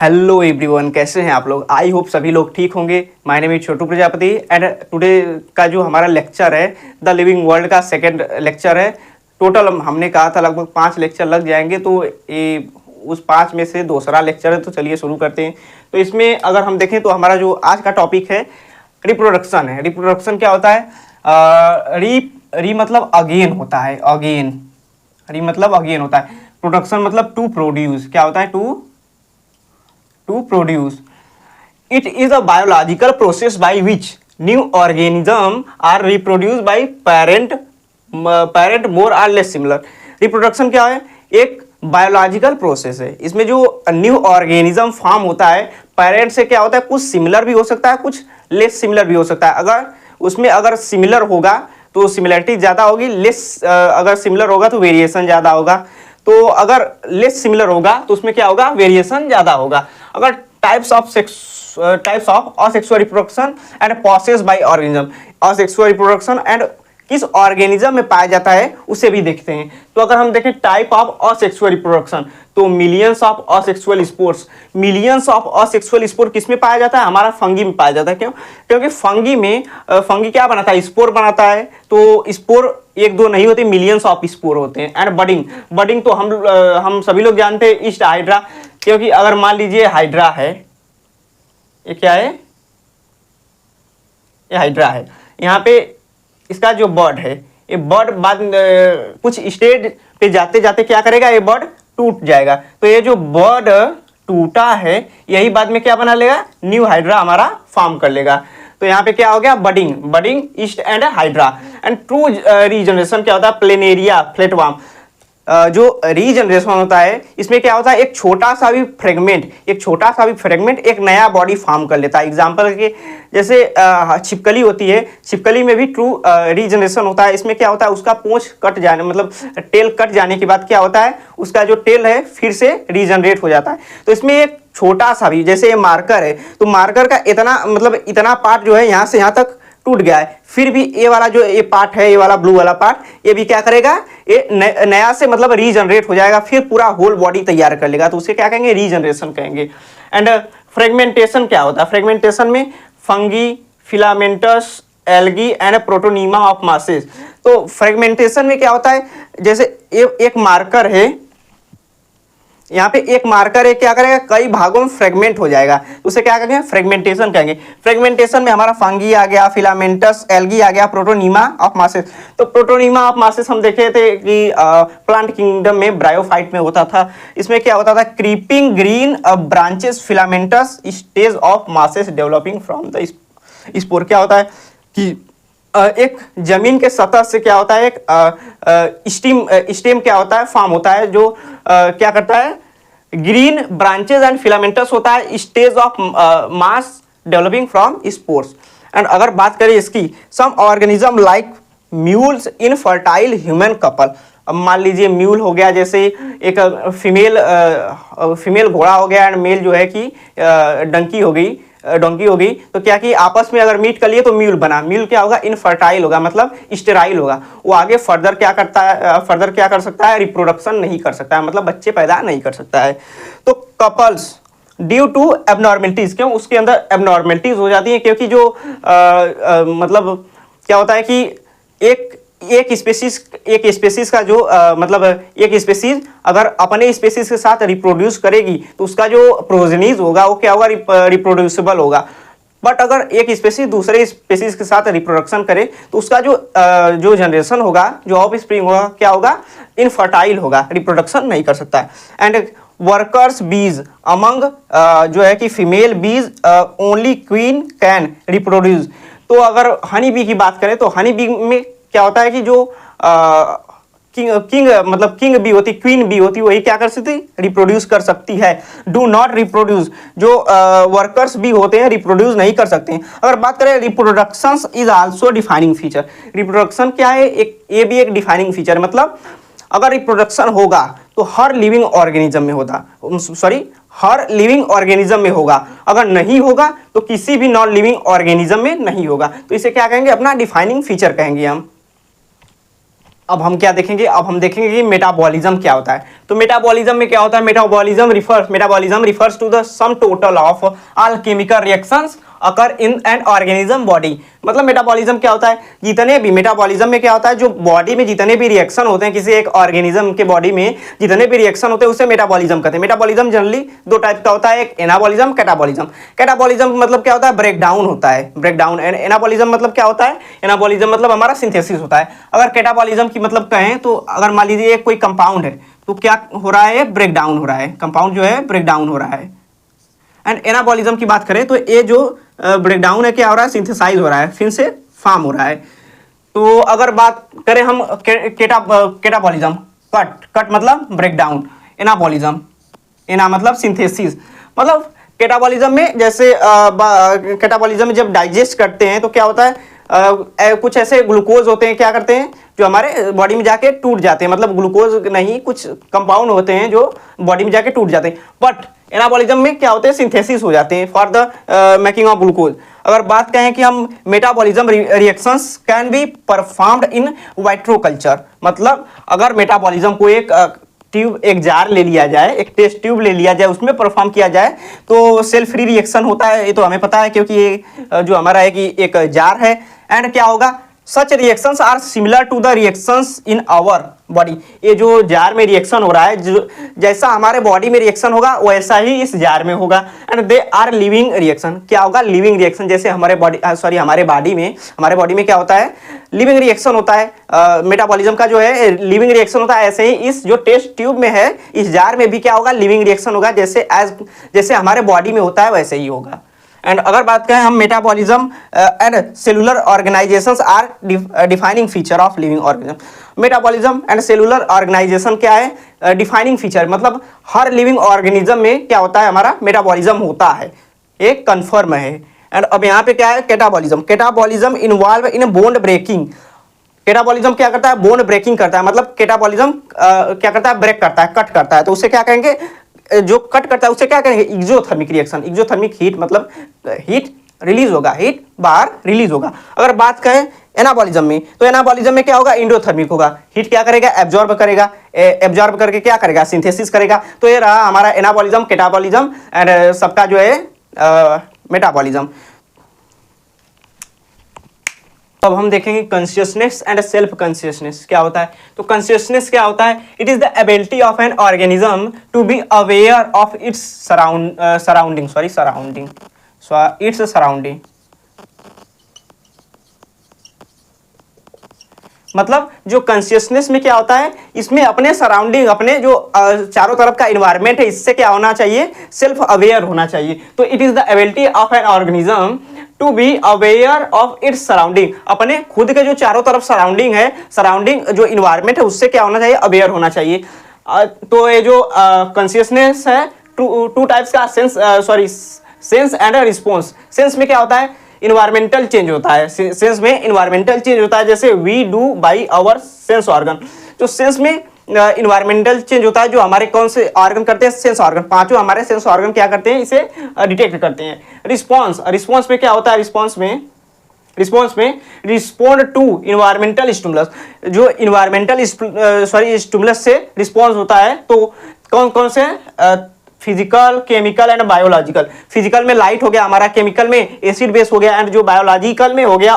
Hello everyone, कैसे हैं आप लोग। आई होप सभी लोग ठीक होंगे। My name is Chhotu Prajapati and today का जो हमारा लेक्चर है द लिविंग वर्ल्ड का सेकंड लेक्चर है। टोटल हमने कहा था लगभग 5 लेक्चर लग जाएंगे, तो ये उस 5 में से दूसरा लेक्चर है। तो चलिए शुरू करते हैं। तो इसमें अगर हम देखें तो हमारा जो आज का टॉपिक है रिप्रोडक्शन है। रिप्रोडक्शन क्या होता है? री मतलब अगेन होता है। अगेन री मतलब अगेन होता है। प्रोडक्शन मतलब टू प्रोड्यूस। क्या होता है? To produce. It is a biological process by which new organism are reproduce by parent more or less similar. Reproduction क्या है? एक बायोलॉजिकल प्रोसेस है। इसमें जो न्यू ऑर्गेनिज्म फॉर्म होता है पेरेंट से क्या होता है, कुछ सिमिलर भी हो सकता है, कुछ लेस सिमिलर भी हो सकता है। अगर सिमिलर होगा तो सिमिलरिटी ज़्यादा होगी, अगर सिमिलर होगा तो वेरिएशन ज़्यादा होगा। तो अगर लेस सिमिलर होगा तो उसमें क्या होगा? वेरिएशन ज़्यादा होगा। अगर types of asexual reproduction and process by organism, asexual reproduction and किस ऑर्गेनिज्म में पाया जाता है उसे भी देखते हैं। तो अगर हम देखें टाइप ऑफ असेक्सुअल रिप्रोडक्शन, तो millions of asexual spores. Millions of asexual spore किस में पाया जाता है? हमारा फंगी में पाया जाता है। क्यों? क्योंकि फंगी क्या बनाता है? स्पोर बनाता है। तो स्पोर एक दो नहीं होते, मिलियंस ऑफ स्पोर होते हैं। एंड बडिंग तो हम सभी लोग जानते हैं, ईस्ट हाइड्रा। क्योंकि अगर मान लीजिए हाइड्रा है, ये क्या है? ये हाइड्रा है। यहाँ पे इसका जो बर्ड है, ये बर्ड बाद कुछ स्टेज पे जाते जाते क्या करेगा? ये बर्ड टूट जाएगा। तो ये जो बर्ड टूटा है यही बाद में क्या बना लेगा? न्यू हाइड्रा हमारा फॉर्म कर लेगा। तो यहाँ पे क्या हो गया? Budding east and hydra. And true regeneration क्या होता है? Planaria flatworm. जो रीजनरेशन होता है इसमें क्या होता है? एक छोटा सा भी फ्रेगमेंट एक नया बॉडी फॉर्म कर लेता है। एग्जांपल के जैसे छिपकली होती है, छिपकली में भी ट्रू रीजनरेशन होता है। इसमें क्या होता है? उसका पूंछ कट जाने मतलब टेल कट जाने के बाद क्या होता है? उसका जो टेल है फिर से रीजनरेट हो जाता है। तो इसमें एक छोटा सा भी, जैसे ये मार्कर है, तो मार्कर का इतना पार्ट जो है यहाँ से यहाँ तक टूट गया है, फिर भी ये वाला जो ये पार्ट है, ये वाला ब्लू वाला पार्ट, ये भी क्या करेगा? ये नया से मतलब रीजनरेट हो जाएगा, फिर पूरा होल बॉडी तैयार कर लेगा। तो उसे क्या कहेंगे? रीजनरेशन कहेंगे। एंड फ्रेगमेंटेशन क्या होता है? फ्रेगमेंटेशन में fungi, filamentous, algae and protonema of masses. तो फ्रेगमेंटेशन में क्या होता है? जैसे एक मार्कर है, यहाँ पे एक मार्कर है, क्या करेगा? कई भागों में फ्रेगमेंट हो जाएगा, उसे क्या कहेंगे? फ्रेगमेंटेशन कहेंगे। फ्रेगमेंटेशन में हमारा फंगी आ गया, फिलामेंटस, एल्गी आ गया, प्रोटोनीमा ऑफ मासेस। तो प्रोटोनीमा ऑफ मासेस हम देखे थे कि प्लांट किंगडम में ब्रायोफाइट में होता था। इसमें क्या होता था? Creeping green branches filamentous stage of masses developing from the spore. क्या होता है कि एक जमीन के सतह से क्या होता है? एक स्टेम क्या होता है? फॉर्म होता है, जो क्या करता है? ग्रीन ब्रांचेस एंड फिलामेंटस होता है, stage of mass developing from spores. And अगर बात करें इसकी, सम ऑर्गेनिज्म लाइक म्यूल्स इन फर्टाइल ह्यूमन कपल। अब मान लीजिए म्यूल हो गया, जैसे एक फीमेल घोड़ा हो गया एंड मेल जो है कि डोंकी हो गई, तो क्या कि आपस में अगर मीट कर लिए तो म्यूल बना। म्यूल क्या होगा? इनफर्टाइल होगा, मतलब स्टेराइल होगा। वो आगे फर्दर क्या कर सकता है? रिप्रोडक्शन नहीं कर सकता है, मतलब बच्चे पैदा नहीं कर सकता है। तो कपल्स ड्यू टू एबनॉर्मेलिटीज, क्यों? उसके अंदर एबनॉर्मेलिटीज हो जाती है, क्योंकि जो मतलब क्या होता है कि एक स्पेसीज का जो मतलब एक स्पेसीज अगर अपने स्पेसीज के साथ रिप्रोड्यूस करेगी तो उसका जो प्रोजेनीज होगा वो क्या होगा? रिप्रोड्यूसिबल होगा। बट अगर एक स्पेसीज दूसरे स्पेसीज के साथ रिप्रोडक्शन करे तो उसका जो जनरेशन होगा, जो ऑफ स्प्रिंग होगा, क्या होगा? इनफर्टाइल होगा, रिप्रोडक्शन नहीं कर सकता है। एंड वर्कर्स बीज अमंग जो है कि फीमेल बीज ओनली क्वीन कैन रिप्रोड्यूस। तो अगर हनी बी की बात करें तो हनी बी में क्या होता है कि जो किंग बी होती, क्वीन बी होती, वही क्या कर सकती? रिप्रोड्यूस कर सकती है। डू नॉट रिप्रोड्यूस, जो वर्कर्स भी होते हैं रिप्रोड्यूस नहीं कर सकते हैं। अगर बात करें reproduction is also defining feature. Reproduction क्या है? ये भी एक डिफाइनिंग फीचर, मतलब अगर रिप्रोडक्शन होगा तो हर लिविंग ऑर्गेनिज्म में होगा, अगर नहीं होगा तो किसी भी नॉन लिविंग ऑर्गेनिज्म में नहीं होगा। तो इसे क्या कहेंगे? अपना डिफाइनिंग फीचर कहेंगे हम। अब हम क्या देखेंगे, अब हम देखेंगे कि मेटाबॉलिज्म क्या होता है। तो मेटाबॉलिज्म में क्या होता है, metabolism refers to the sum total of all chemical reactions occur in an organism body. मतलब मेटाबॉलिज्म क्या होता है, जितने भी मेटाबॉलिज्म में क्या होता है, जो बॉडी में जितने भी रिएक्शन होते हैं, किसी एक ऑर्गेनिज्म के बॉडी में जितने भी रिएक्शन होते हैं उसे मेटाबॉलिज्म कहते हैं। मेटाबॉलिज्म जनरली दो टाइप का होता है, एक एनाबॉलिज्म, कैटाबॉलिज्म। कैटाबॉलिज्म मतलब क्या होता है, ब्रेक डाउन होता है, ब्रेक डाउन। एनाबॉलिज्म मतलब क्या होता है, एनाबॉलिज्म मतलब हमारा सिंथेसिस होता है। अगर कैटाबॉलिज्म की मतलब कहें तो अगर मान लीजिए कोई कंपाउंड है तो क्या हो रहा है, ब्रेक डाउन हो रहा है, कंपाउंड जो है ब्रेक डाउन हो रहा है। एंड एनाबॉलिज्म की बात करें तो ये जो ब्रेकडाउन है क्या हो रहा है, सिंथेसाइज हो रहा है, फिर से फॉर्म हो रहा है। तो अगर बात करें हम कैटाबॉलिज्म, कट मतलब ब्रेकडाउन, एनाबॉलिज्म, एना मतलब सिंथेसिस। मतलब कैटाबॉलिज्म में जैसे कैटाबॉलिज्म में जब डाइजेस्ट करते हैं तो क्या होता है, कुछ ऐसे ग्लूकोज होते हैं, क्या करते हैं, जो हमारे बॉडी में जाके टूट जाते हैं। मतलब ग्लूकोज नहीं, कुछ कंपाउंड होते हैं जो बॉडी में जाके टूट जाते हैं। बट एनाबॉलिज्म में क्या होते हैं, सिंथेसिस हो जाते हैं for the making of glucose. अगर बात कहें कि हम metabolism reactions can be performed in vitro culture. मतलब अगर मेटाबॉलिज्म को एक ट्यूब, एक जार ले लिया जाए, एक टेस्ट ट्यूब ले लिया जाए, उसमें परफॉर्म किया जाए तो सेल फ्री रिएक्शन होता है, ये तो हमें पता है, क्योंकि ये जो हमारा है कि एक जार है। एंड क्या होगा, such reactions are similar to the reactions in our body. ये जो जार में रिएक्शन हो रहा है, जो जैसा हमारे बॉडी में रिएक्शन होगा वैसा ही इस जार में होगा। And they are living reaction. क्या होगा, लिविंग रिएक्शन। जैसे हमारे बॉडी में क्या होता है, लिविंग रिएक्शन होता है। मेटाबॉलिज्म का जो है लिविंग रिएक्शन होता है, ऐसे ही इस जो टेस्ट ट्यूब में है, इस जार में भी क्या होगा, लिविंग रिएक्शन होगा। जैसे हमारे बॉडी में होता है वैसे ही होगा। एंड अगर बात करें हम metabolism and cellular organisations are defining feature of living organism. Metabolism and cellular organisation क्या है, डिफाइनिंग फीचर। मतलब हर लिविंग ऑर्गेनिज्म में क्या होता है, हमारा मेटाबॉलिज्म होता है, एक कन्फर्म है। एंड अब यहाँ पे क्या है, catabolism involve in bond breaking. Catabolism क्या करता है, बॉन्ड ब्रेकिंग करता है। मतलब कैटाबॉलिज्म क्या करता है, ब्रेक करता है, कट करता है। तो उसे क्या कहेंगे, जो कट करता है उसे क्या कहेंगे, एक्सोथर्मिक रिएक्शन। एक्सोथर्मिक हीट मतलब हीट रिलीज होगा, हीट बाहर रिलीज होगा। अगर बात करें एनाबॉलिज्म में, तो एनाबॉलिज्म में क्या होगा, इंडोथर्मिक होगा। हीट क्या करेगा, एब्जॉर्ब करेगा, एब्जॉर्ब करके क्या करेगा, सिंथेसिस करेगा। तो ये रहा हमारा एनाबॉलिज्म, कैटाबॉलिज्म एंड सबका जो है मेटाबॉलिज्म। अब हम देखेंगे कॉन्शियसनेस एंड सेल्फ कॉन्शियसनेस क्या होता है। तो कॉन्शियसनेस क्या होता है, it is the ability of an organism to be aware of its surrounding. मतलब जो कॉन्शियसनेस में क्या होता है, इसमें अपने सराउंडिंग, अपने जो चारों तरफ का इन्वायरमेंट है, इससे क्या होना चाहिए, सेल्फ अवेयर होना चाहिए। तो it is the ability of an organism to be aware of its surrounding. अपने खुद के जो चारों तरफ सराउंडिंग है, सराउंडिंग जो इन्वायरमेंट है, उससे क्या होना चाहिए, अवेयर होना चाहिए। तो ये जो कॉन्शियसनेस है, टू टाइप्स का, सेंस एंड रिस्पॉन्स। सेंस में क्या होता है, इन्वायरमेंटल चेंज होता है। सेंस में इन्वायरमेंटल चेंज होता है, जैसे we do by our sense organ. तो सेंस में इन्वायरमेंटल चेंज होता है, जो हमारे कौन से ऑर्गन करते हैं, सेंस ऑर्गन। पांचों हमारे सेंस ऑर्गन क्या करते हैं, इसे डिटेक्ट करते हैं। रिस्पॉन्स में क्या होता है, रिस्पॉन्स में रिस्पोंड टू इन्वायरमेंटल स्टिमुलस। जो इन्वायरमेंटल स्टिमुलस से रिस्पॉन्स होता है, तो कौन कौन से, physical, chemical and biological. Physical में लाइट हो गया हमारा, केमिकल में एसिड बेस हो गया, एंड जो बायोलॉजिकल में हो गया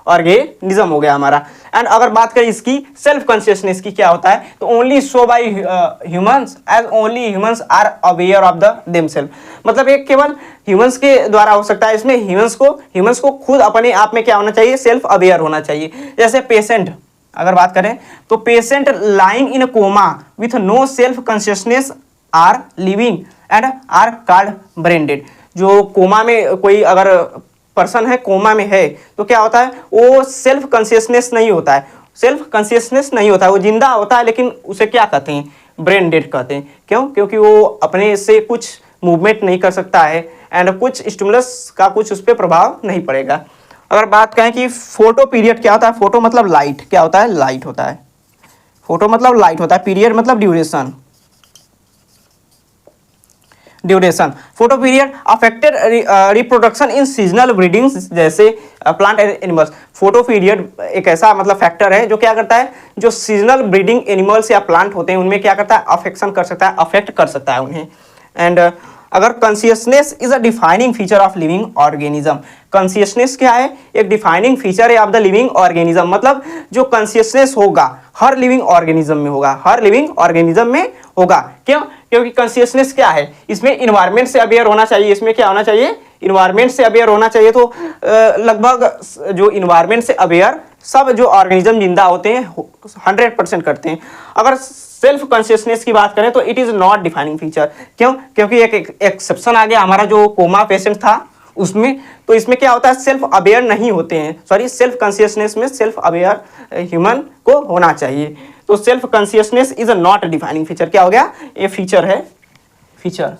ऑर्गेनिज्म हो गया हमारा। एंड अगर बात करें इसकी सेल्फ कॉन्शियसनेस की क्या होता है, तो only so by humans as only humans are aware of the themselves. मतलब एक केवल ह्यूमंस के द्वारा हो सकता है। इसमें ह्यूमंस को खुद अपने आप में क्या होना चाहिए, सेल्फ अवेयर होना चाहिए। जैसे पेशेंट अगर बात करें तो patient lying in coma with no self consciousness are living and are called brain dead. जो कोमा में कोई अगर पर्सन है, कोमा में है, तो क्या होता है, वो सेल्फ कॉन्शियसनेस नहीं होता है, वो जिंदा होता है, लेकिन उसे क्या कहते हैं, ब्रेन डेड कहते हैं। क्यों, क्योंकि वो अपने से कुछ मूवमेंट नहीं कर सकता है, एंड कुछ स्टिमुलस का कुछ उस पर प्रभाव नहीं पड़ेगा। अगर बात करें कि फोटो पीरियड क्या होता है, फोटो मतलब लाइट, क्या होता है, लाइट होता है। फोटो मतलब लाइट होता है, पीरियड मतलब duration. Duration. Photo period affected reproduction in seasonal breeding जैसे प्लांट एनिमल्स। फोटो पीरियड एक ऐसा मतलब फैक्टर है जो क्या करता है, जो सीजनल ब्रीडिंग एनिमल्स या प्लांट होते हैं उनमें क्या करता है, अफेक्शन कर सकता है, अफेक्ट कर सकता है उन्हें। एंड अगर consciousness is a defining feature of living organism. Consciousness क्या है, एक डिफाइनिंग फीचर है ऑफ द लिविंग ऑर्गेनिज्म, मतलब जो कॉन्शियसनेस होगा हर लिविंग ऑर्गेनिज्म में होगा, हर लिविंग ऑर्गेनिज्म में होगा। क्यों? क्योंकि कॉन्शियसनेस क्या है, इसमें इन्वायरमेंट से अवेयर होना चाहिए, इसमें क्या होना चाहिए, इन्वायरमेंट से अवेयर होना चाहिए। तो लगभग जो इन्वायरमेंट से अवेयर सब जो ऑर्गेनिज्म जिंदा होते हैं 100% करते हैं। अगर सेल्फ कॉन्शियसनेस की बात करें तो it is not defining feature. क्यों? क्योंकि एक एक्सेप्शन आ गया, हमारा जो कोमा पेशेंट था उसमें, तो इसमें क्या होता है, सेल्फ अवेयर नहीं होते हैं, सॉरी सेल्फ कॉन्शियसनेस में सेल्फ अवेयर ह्यूमन को होना चाहिए। तो self consciousness is a not defining feature. क्या हो गया, ये फीचर है, फीचर।